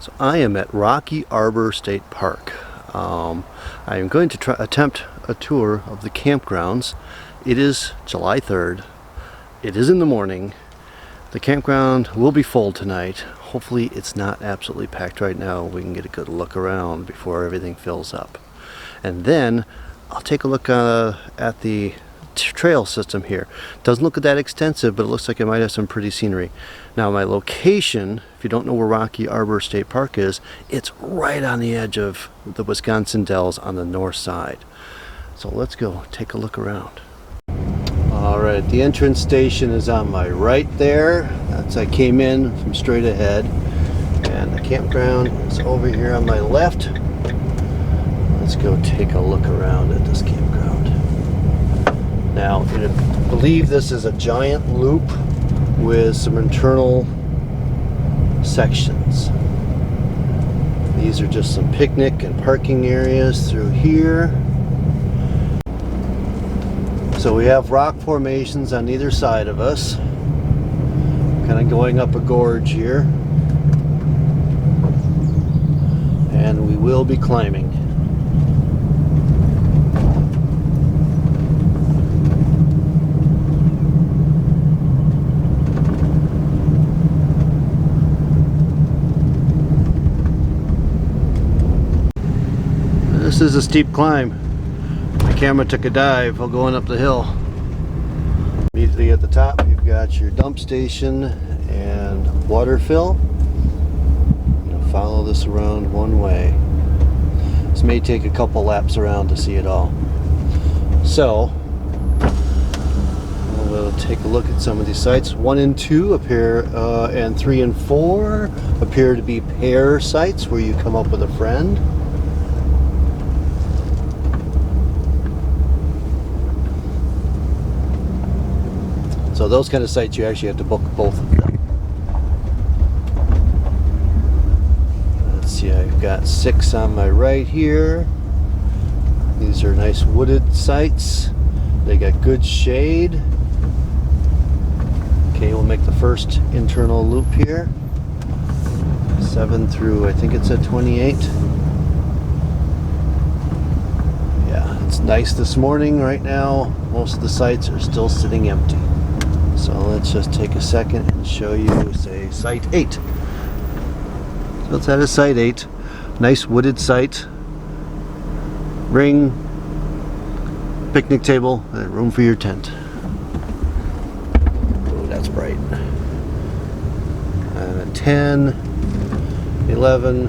So I am at Rocky Arbor State Park. I am going to attempt a tour of the campgrounds. It is July 3rd. It is in the morning. The campground will be full tonight. Hopefully it's not absolutely packed right now. We can get a good look around before everything fills up. And then I'll take a look at the trail system here. Doesn't look that extensive, but it looks like it might have some pretty scenery. Now my location, if you don't know where Rocky Arbor State Park is, it's right on the edge of the Wisconsin Dells on the north side. So let's go take a look around. Alright, the entrance station is on my right there. That's I came in from straight ahead. And the campground is over here on my left. Let's go take a look around at this campground. Now, I believe this is a giant loop with some internal sections. These are just some picnic and parking areas through here. So we have rock formations on either side of us, kind of going up a gorge here, and we will be climbing. This is a steep climb. My camera took a dive while going up the hill. Immediately at the top, you've got your dump station and water fill. Follow this around one way. This may take a couple laps around to see it all. So, we'll take a look at some of these sites. 1 and 2 appear, and 3 and 4 appear to be pair sites where you come up with a friend. So those kind of sites you actually have to book both of them. Let's see, I've got 6 on my right here. These are nice wooded sites. They got good shade. Okay, we'll make the first internal loop here. 7 through, I think it's at 28. Yeah, it's nice this morning. Right now, most of the sites are still sitting empty. So let's just take a second and show you, say, site 8. So it's at a site 8. Nice wooded site. Ring, picnic table, and room for your tent. Oh, that's bright. 10, 11.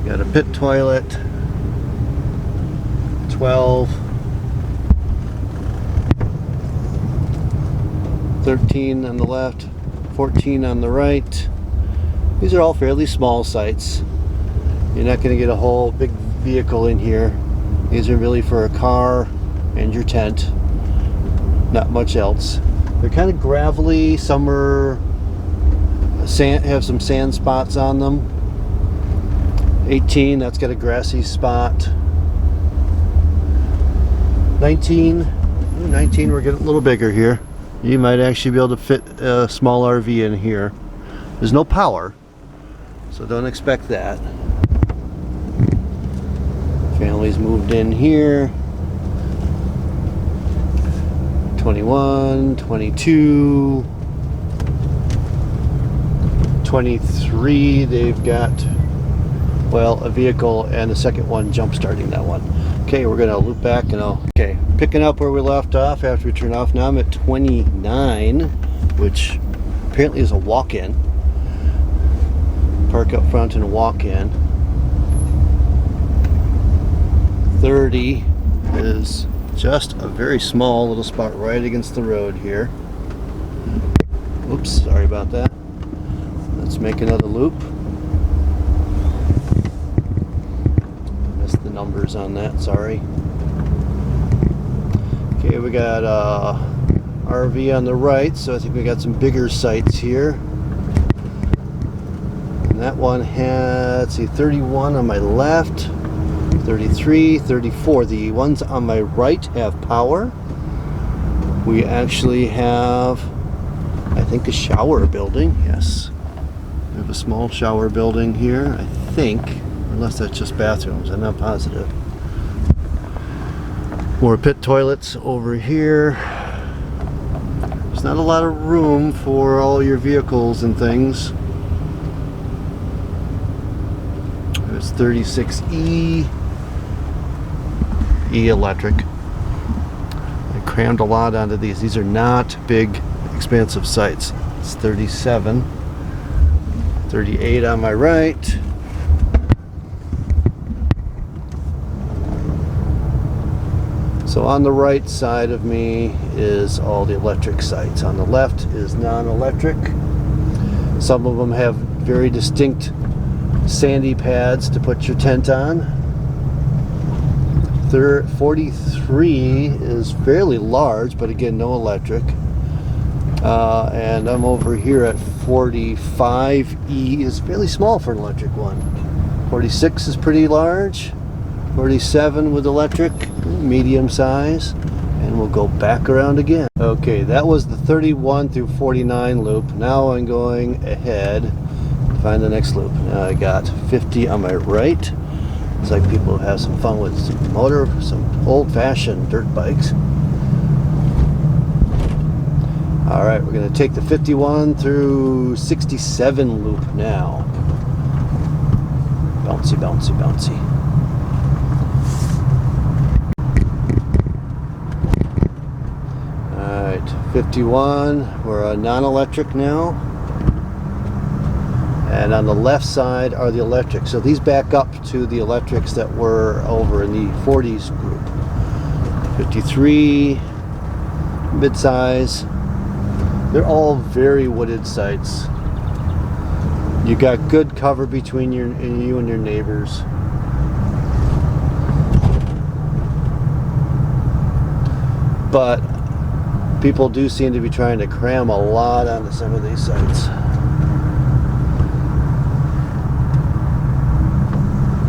Got a pit toilet. 12. 13 on the left, 14 on the right. These are all fairly small sites. You're not going to get a whole big vehicle in here. These are really for a car and your tent. Not much else. They're kind of gravelly. Some are have some sand spots on them. 18, that's got a grassy spot. 19, we're getting a little bigger here. You might actually be able to fit a small RV in here. There's no power, so don't expect that. Families moved in here. 21, 22, 23, they've got, well, a vehicle and a second one jump starting that one. Okay, we're gonna loop back and okay, picking up where we left off after we turn off. Now I'm at 29, which apparently is a walk-in. Park up front and walk in. 30 is just a very small little spot right against the road here. Oops, sorry about that. Let's make another loop. Missed the numbers on that, sorry. Okay, we got RV on the right, so I think we got some bigger sites here. And that one had, let's see, 31 on my left, 33, 34. The ones on my right have power. We actually have, I think, a shower building, yes. We have a small shower building here, I think, unless that's just bathrooms, I'm not positive. More pit toilets over here. There's not a lot of room for all your vehicles and things. There's 36E, E electric. I crammed a lot onto these. These are not big, expansive sites. It's 37, 38 on my right. So on the right side of me is all the electric sites. On the left is non-electric. Some of them have very distinct sandy pads to put your tent on. 43 is fairly large, but again, no electric. And I'm over here at 45E is fairly small for an electric one. 46 is pretty large. 47 with electric, medium size, and we'll go back around again. Okay, that was the 31 through 49 loop. Now I'm going ahead to find the next loop. Now I got 50 on my right. It's like people have some fun with some old-fashioned dirt bikes. All right, we're going to take the 51 through 67 loop now. Bouncy, bouncy, bouncy. All right, 51, we're on non-electric now. And on the left side are the electrics. So these back up to the electrics that were over in the 40s group. 53, mid-size. They're all very wooded sites. You got good cover between you and your neighbors. But people do seem to be trying to cram a lot onto some of these sites.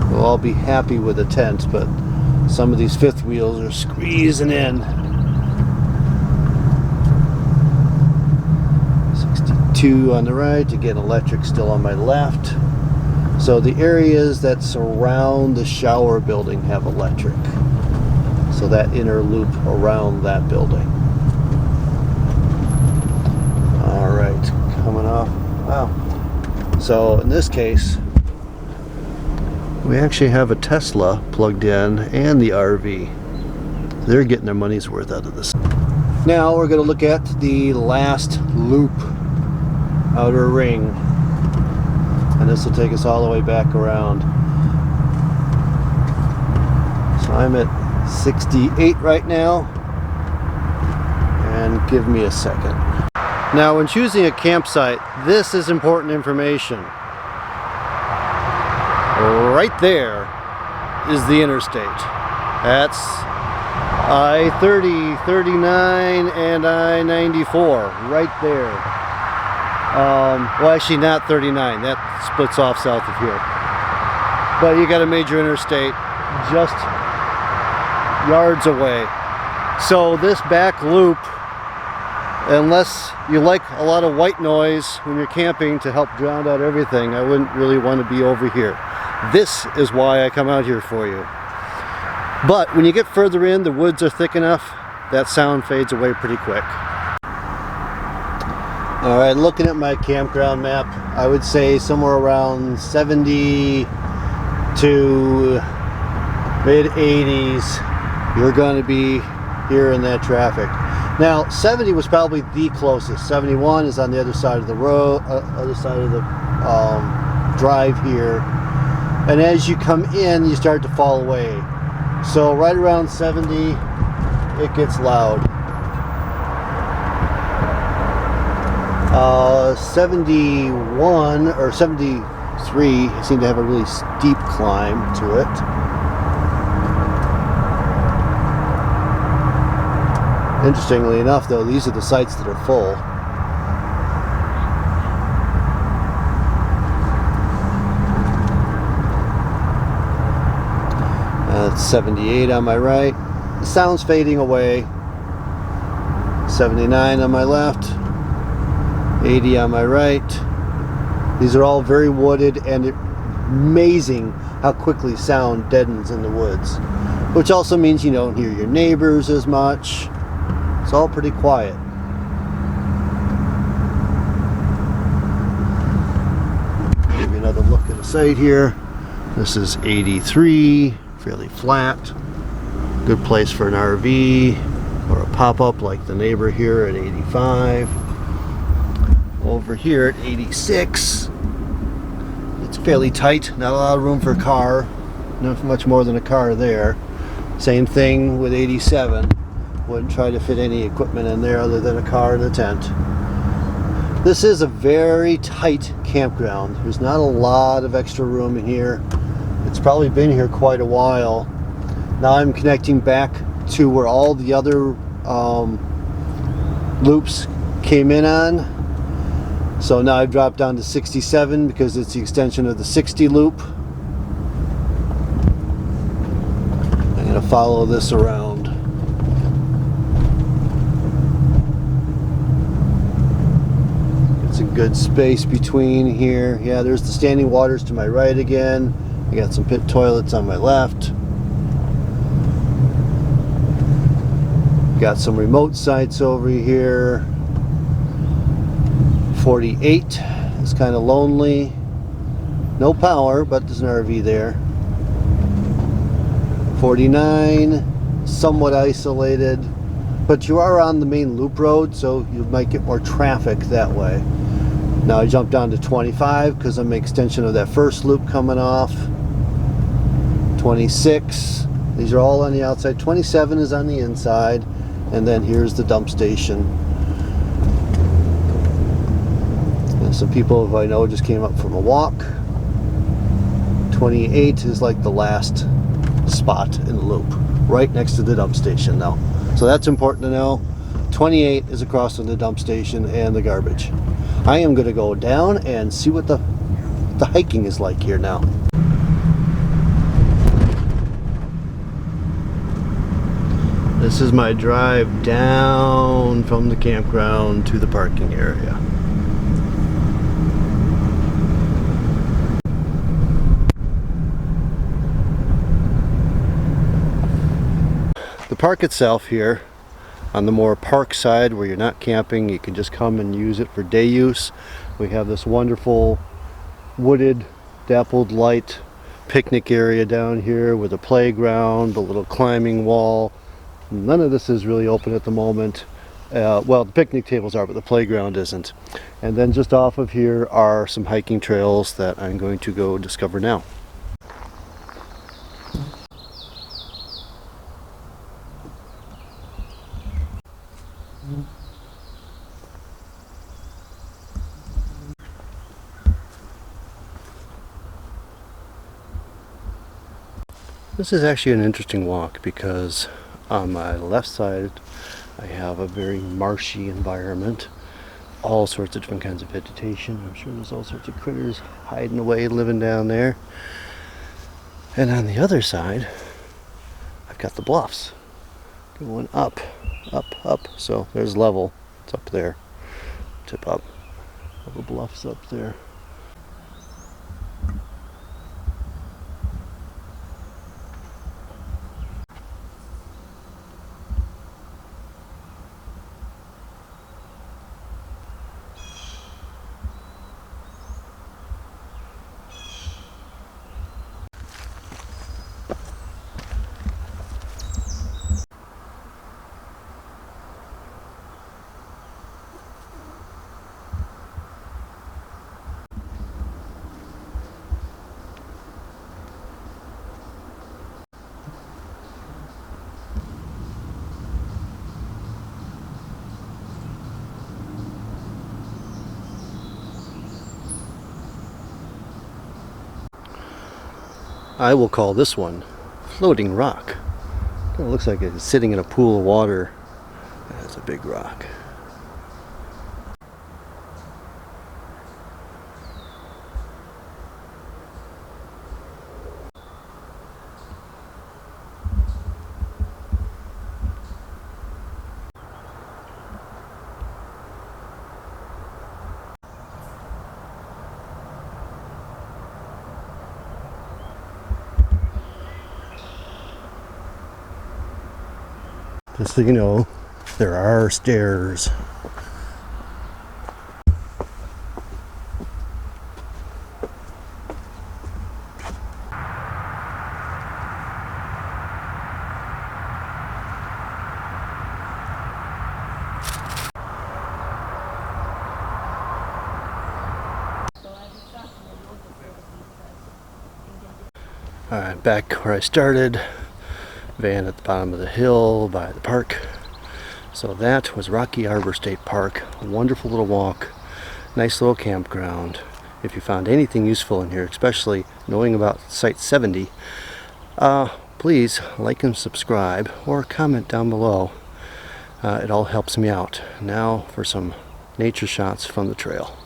We'll all be happy with a tent, but some of these fifth wheels are squeezing in. 62 on the right, again electric still on my left. So the areas that surround the shower building have electric. So that inner loop around that building. All right, coming off. Wow. So in this case, we actually have a Tesla plugged in and the RV. They're getting their money's worth out of this. Now we're going to look at the last loop, outer ring, and this will take us all the way back around. So I'm at 68 right now, and give me a second. Now when choosing a campsite, this is important information. Right there is the interstate. That's I-30, 39, and I-94, right there. Well, actually not 39, that splits off south of here. But you got a major interstate just yards away. So this back loop, unless you like a lot of white noise when you're camping to help drown out everything, I wouldn't really want to be over here. This is why I come out here for you. But when you get further in, the woods are thick enough, that sound fades away pretty quick. Alright, looking at my campground map, I would say somewhere around 70 to mid 80s, you're going to be here in that traffic. Now, 70 was probably the closest. 71 is on the other side of the road, other side of the drive here. And as you come in, you start to fall away. So right around 70, it gets loud. 71 or 73 seem to have a really steep climb to it. Interestingly enough, though, these are the sites that are full. That's 78 on my right. The sound's fading away. 79 on my left. 80 on my right. These are all very wooded, and amazing how quickly sound deadens in the woods, which also means you don't hear your neighbors as much. It's all pretty quiet. Give you another look at the site here. This is 83, fairly flat. Good place for an RV or a pop-up like the neighbor here at 85. Over here at 86, it's fairly tight, not a lot of room for a car, not much more than a car there. Same thing with 87. Wouldn't try to fit any equipment in there other than a car and a tent. This is a very tight campground. There's not a lot of extra room in here. It's probably been here quite a while. Now I'm connecting back to where all the other loops came in on. So now I've dropped down to 67 because it's the extension of the 60 loop. I'm going to follow this around. It's a good space between here. Yeah, there's the standing waters to my right again. I got some pit toilets on my left. Got some remote sites over here. 48 is kind of lonely. No power, but there's an RV there. 49, somewhat isolated, but you are on the main loop road, so you might get more traffic that way. Now I jumped down to 25 because I'm an extension of that first loop coming off. 26, these are all on the outside. 27 is on the inside, and then here's the dump station. And some people who I know just came up from a walk. 28 is like the last spot in the loop, right next to the dump station now. So that's important to know. 28 is across from the dump station and the garbage. I am going to go down and see what the hiking is like here now. This is my drive down from the campground to the parking area. The park itself here, on the more park side where you're not camping, you can just come and use it for day use. We have this wonderful wooded, dappled light picnic area down here with a playground, a little climbing wall. None of this is really open at the moment. Well, the picnic tables are, but the playground isn't. And then just off of here are some hiking trails that I'm going to go discover now. This is actually an interesting walk because on my left side I have a very marshy environment, all sorts of different kinds of vegetation. I'm sure there's all sorts of critters hiding away, living down there. And on the other side I've got the bluffs going up, up, up. So there's level, it's up there, tip up, all the bluffs up there. I will call this one Floating Rock. It looks like it's sitting in a pool of water. That's a big rock. Just so you know, there are stairs. Alright, back where I started. Van at the bottom of the hill by the park. So that was Rocky Arbor State Park. A wonderful little walk. Nice little campground. If you found anything useful in here, especially knowing about Site 70, please like and subscribe or comment down below. It all helps me out. Now for some nature shots from the trail.